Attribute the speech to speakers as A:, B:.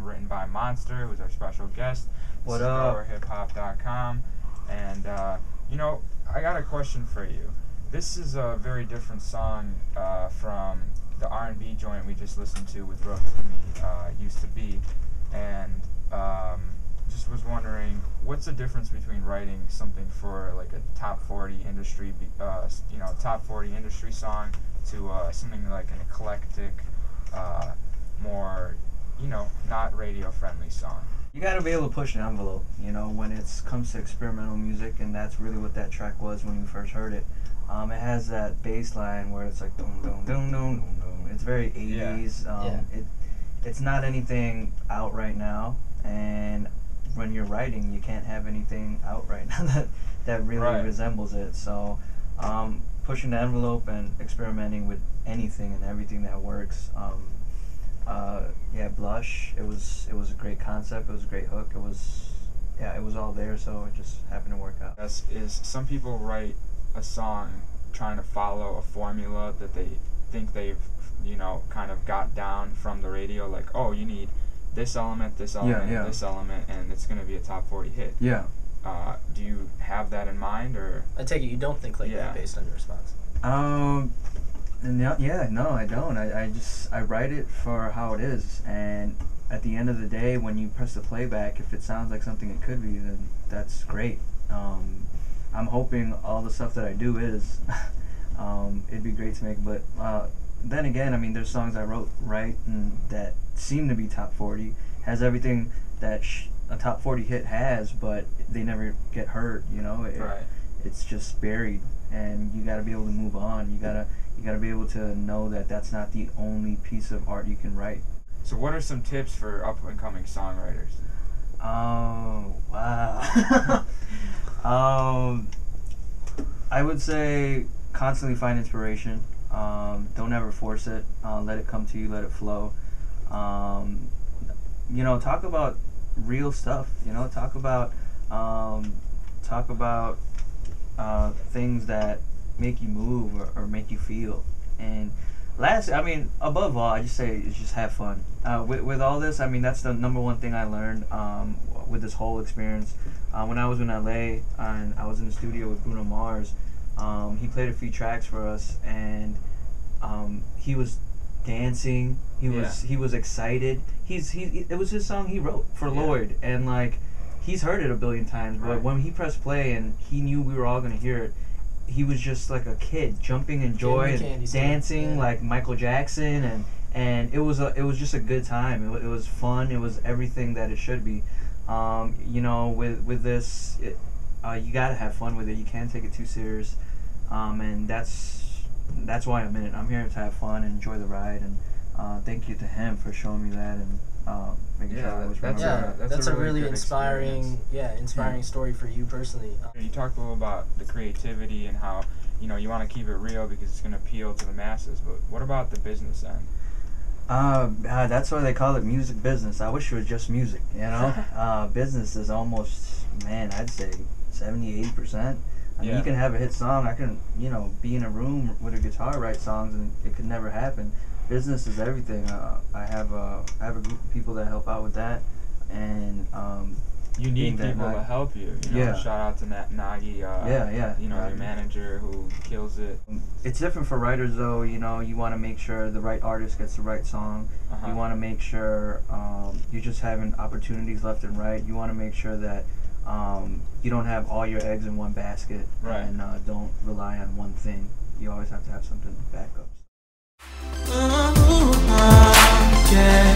A: written by Monster, who's our special guest.
B: What up?
A: GrowerHipHop.com. And, you know, I got a question for you. This is a very different song from the R&B joint we just listened to with Rough Timmy, Used to Be. And just was wondering, what's the difference between writing something for like a top 40 industry, top 40 industry song to something like an eclectic, more, not radio friendly song?
B: You gotta be able to push the envelope, when it comes to experimental music, and that's really what that track was when we first heard it. It has that bass line where it's like dum dum dum dum dum dum. It's very 80s. It's not anything out right now, and when you're writing, you can't have anything out right now that really resembles it. So pushing the envelope and experimenting with anything and everything that works. Blush. It was a great concept. It was a great hook. It was all there. So it just happened to work out.
A: Is some people write a song trying to follow a formula that they think they've kind of got down from the radio, like, oh, you need this element, this element, and it's going to be a top 40 hit.
B: Yeah.
A: Do you have that in mind, or?
C: I take it you don't think like that based on your response.
B: No, I don't. I write it for how it is, and at the end of the day, when you press the playback, if it sounds like something it could be, then that's great. I'm hoping all the stuff that I do is, it'd be great to make, but then again, I mean, there's songs I write and that seem to be top 40, has everything that a top 40 hit has, but they never get heard, It's just buried, and you gotta be able to move on. You gotta be able to know that that's not the only piece of art you can write.
A: So what are some tips for up-and-coming songwriters?
B: Oh, wow. I would say constantly find inspiration. Don't ever force it. Let it come to you. Let it flow. Talk about real stuff. Talk about things that make you move or make you feel. And above all, I just say is just have fun. With all this, that's the number one thing I learned with this whole experience. When I was in LA and I was in the studio with Bruno Mars, he played a few tracks for us, and he was dancing. He was excited. It was his song he wrote for Lloyd, and he's heard it a billion times. But when he pressed play and he knew we were all gonna hear it, he was just like a kid jumping in joy and dancing like Michael Jackson, and it was just a good time. It was fun. It was everything that it should be. With this, you gotta have fun with it. You can't take it too serious, and that's why I'm in it. I'm here to have fun and enjoy the ride, and thank you to him for showing me that and making sure I was
C: that's a really inspiring story for you personally.
A: You talked a little about the creativity and how you want to keep it real because it's going to appeal to the masses, but what about the business end?
B: That's why they call it music business. I wish it was just music, business is almost, I'd say 70-80%. You can have a hit song. I can, be in a room with a guitar, write songs, and it could never happen. Business is everything. I have a group of people that help out with that, and
A: you need people to help you. Shout out to Nagi. Your manager who kills it.
B: It's different for writers, though. You want to make sure the right artist gets the right song. You want to make sure you're just having opportunities left and right. You want to make sure that you don't have all your eggs in one basket, and don't rely on one thing. You always have to have something backups.
D: Yeah.